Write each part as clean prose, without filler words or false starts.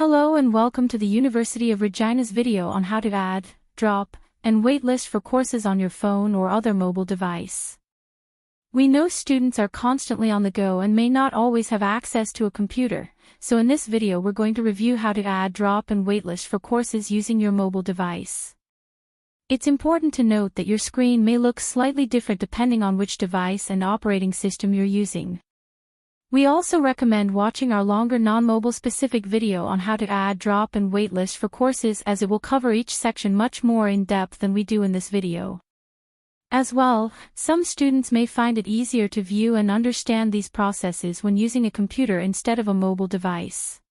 Hello and welcome to the University of Regina's video on how to add, drop, and waitlist for courses on your phone or other mobile device. We know students are constantly on the go and may not always have access to a computer, so in this video we're going to review how to add, drop, and waitlist for courses using your mobile device. It's important to note that your screen may look slightly different depending on which device and operating system you're using. We also recommend watching our longer non-mobile specific video on how to add, drop, and waitlist for courses, as it will cover each section much more in depth than we do in this video. As well, some students may find it easier to view and understand these processes when using a computer instead of a mobile device.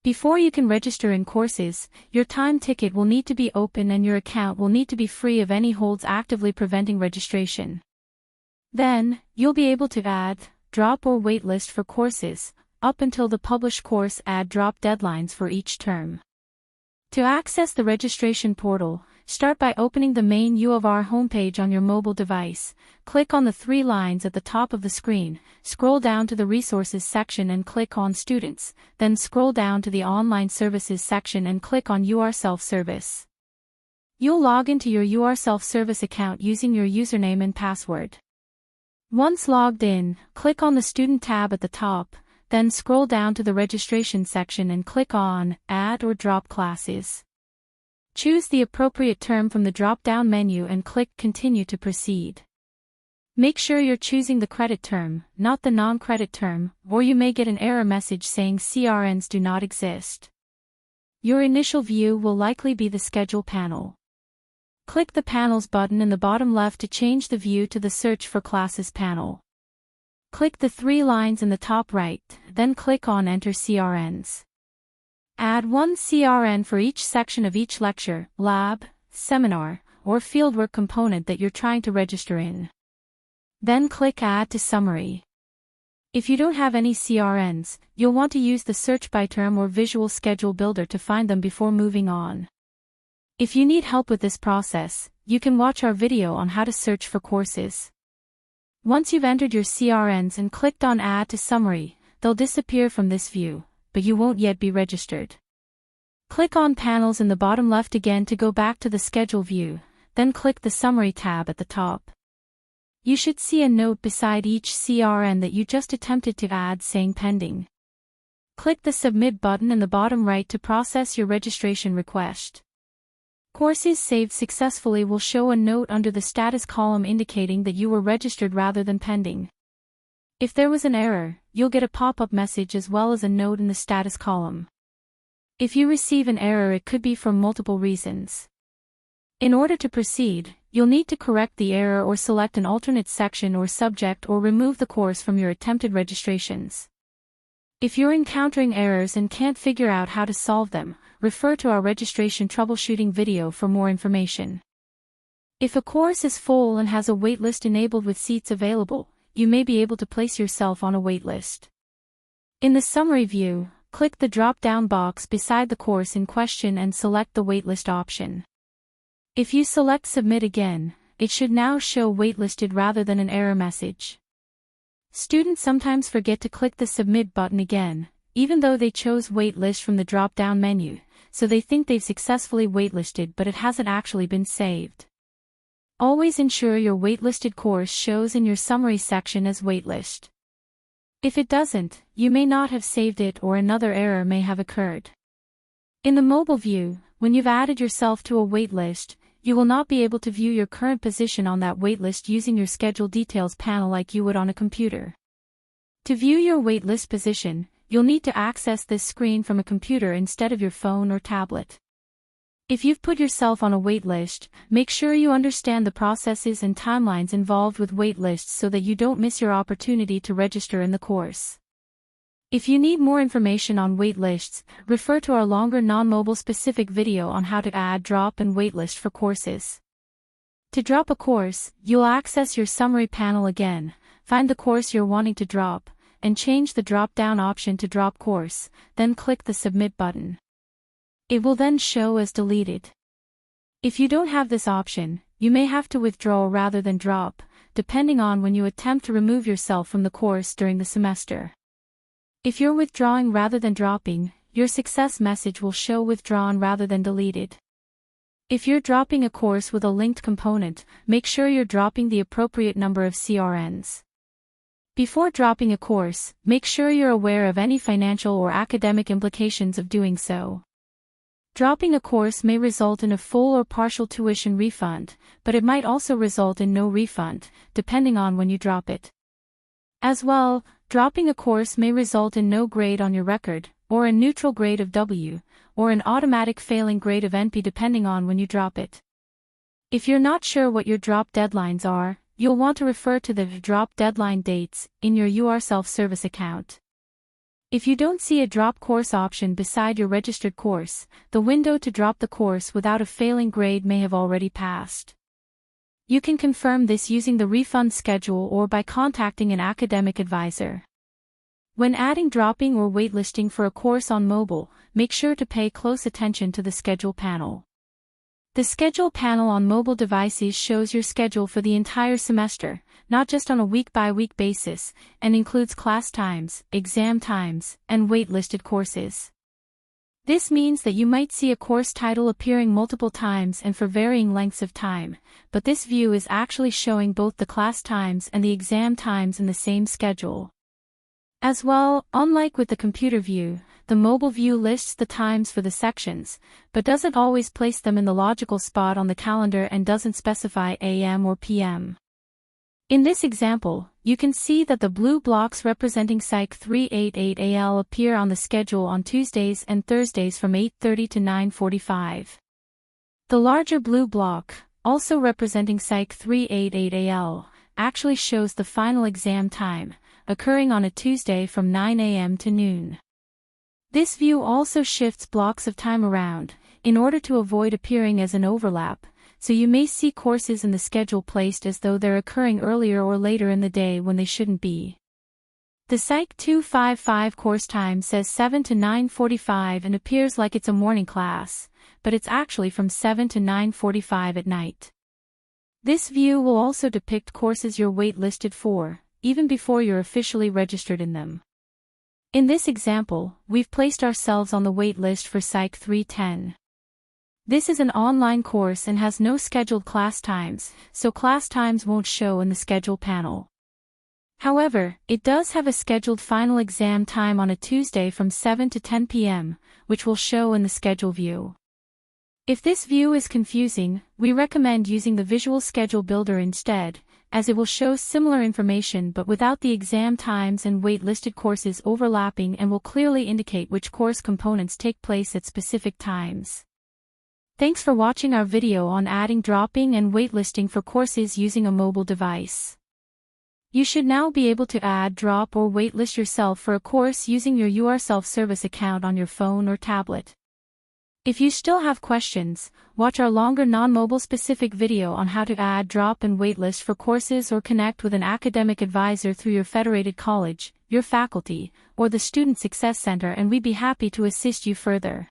Before you can register in courses, your time ticket will need to be open and your account will need to be free of any holds actively preventing registration. Then, you'll be able to add, drop, or waitlist for courses, up until the published course add-drop deadlines for each term. To access the registration portal, start by opening the main U of R homepage on your mobile device. Click on the three lines at the top of the screen, scroll down to the Resources section and click on Students, then scroll down to the Online Services section and click on UR Self-Service. You'll log into your UR Self-Service account using your username and password. Once logged in, click on the Student tab at the top, then scroll down to the Registration section and click on Add or Drop Classes. Choose the appropriate term from the drop-down menu and click Continue to proceed. Make sure you're choosing the credit term, not the non-credit term, or you may get an error message saying CRNs do not exist. Your initial view will likely be the Schedule panel. Click the Panels button in the bottom left to change the view to the Search for Classes panel. Click the three lines in the top right, then click on Enter CRNs. Add one CRN for each section of each lecture, lab, seminar, or fieldwork component that you're trying to register in. Then click Add to Summary. If you don't have any CRNs, you'll want to use the Search by Term or Visual Schedule Builder to find them before moving on. If you need help with this process, you can watch our video on how to search for courses. Once you've entered your CRNs and clicked on Add to Summary, they'll disappear from this view, but you won't yet be registered. Click on Panels in the bottom left again to go back to the Schedule view, then click the Summary tab at the top. You should see a note beside each CRN that you just attempted to add saying Pending. Click the Submit button in the bottom right to process your registration request. Courses saved successfully will show a note under the status column indicating that you were registered rather than pending. If there was an error, you'll get a pop-up message as well as a note in the status column. If you receive an error, it could be for multiple reasons. In order to proceed, you'll need to correct the error or select an alternate section or subject or remove the course from your attempted registrations. If you're encountering errors and can't figure out how to solve them, refer to our registration troubleshooting video for more information. If a course is full and has a waitlist enabled with seats available, you may be able to place yourself on a waitlist. In the Summary view, click the drop-down box beside the course in question and select the waitlist option. If you select Submit again, it should now show waitlisted rather than an error message. Students sometimes forget to click the Submit button again, even though they chose Waitlist from the drop-down menu, so they think they've successfully waitlisted but it hasn't actually been saved. Always ensure your waitlisted course shows in your Summary section as Waitlist. If it doesn't, you may not have saved it or another error may have occurred. In the mobile view, when you've added yourself to a waitlist, you will not be able to view your current position on that waitlist using your Schedule Details panel like you would on a computer. To view your waitlist position, you'll need to access this screen from a computer instead of your phone or tablet. If you've put yourself on a waitlist, make sure you understand the processes and timelines involved with waitlists so that you don't miss your opportunity to register in the course. If you need more information on waitlists, refer to our longer non-mobile specific video on how to add, drop, and waitlist for courses. To drop a course, you'll access your Summary panel again, find the course you're wanting to drop, and change the drop-down option to Drop Course, then click the Submit button. It will then show as deleted. If you don't have this option, you may have to withdraw rather than drop, depending on when you attempt to remove yourself from the course during the semester. If you're withdrawing rather than dropping, your success message will show withdrawn rather than deleted. If you're dropping a course with a linked component, make sure you're dropping the appropriate number of CRNs. Before dropping a course, make sure you're aware of any financial or academic implications of doing so. Dropping a course may result in a full or partial tuition refund, but it might also result in no refund, depending on when you drop it. As well, dropping a course may result in no grade on your record, or a neutral grade of W, or an automatic failing grade of NP depending on when you drop it. If you're not sure what your drop deadlines are, you'll want to refer to the drop deadline dates in your UR self-service account. If you don't see a drop course option beside your registered course, the window to drop the course without a failing grade may have already passed. You can confirm this using the refund schedule or by contacting an academic advisor. When adding dropping or waitlisting for a course on mobile, make sure to pay close attention to the schedule panel. The schedule panel on mobile devices shows your schedule for the entire semester, not just on a week-by-week basis, and includes class times, exam times, and waitlisted courses. This means that you might see a course title appearing multiple times and for varying lengths of time, but this view is actually showing both the class times and the exam times in the same schedule. As well, unlike with the computer view, the mobile view lists the times for the sections, but doesn't always place them in the logical spot on the calendar and doesn't specify AM or PM. In this example, you can see that the blue blocks representing Psych 388AL appear on the schedule on Tuesdays and Thursdays from 8:30 to 9:45. The larger blue block, also representing Psych 388AL, actually shows the final exam time, occurring on a Tuesday from 9 a.m. to noon. This view also shifts blocks of time around, in order to avoid appearing as an overlap, so you may see courses in the schedule placed as though they're occurring earlier or later in the day when they shouldn't be. The Psych 255 course time says 7 to 9:45 and appears like it's a morning class, but it's actually from 7 to 9:45 at night. This view will also depict courses you're waitlisted for, even before you're officially registered in them. In this example, we've placed ourselves on the wait list for Psych 310. This is an online course and has no scheduled class times, so class times won't show in the schedule panel. However, it does have a scheduled final exam time on a Tuesday from 7 to 10 p.m., which will show in the schedule view. If this view is confusing, we recommend using the Visual Schedule Builder instead, as it will show similar information but without the exam times and wait-listed courses overlapping and will clearly indicate which course components take place at specific times. Thanks for watching our video on adding dropping and waitlisting for courses using a mobile device. You should now be able to add, drop or waitlist yourself for a course using your UR self-service account on your phone or tablet. If you still have questions, watch our longer non-mobile specific video on how to add, drop and waitlist for courses or connect with an academic advisor through your federated college, your faculty, or the Student Success Center, and we'd be happy to assist you further.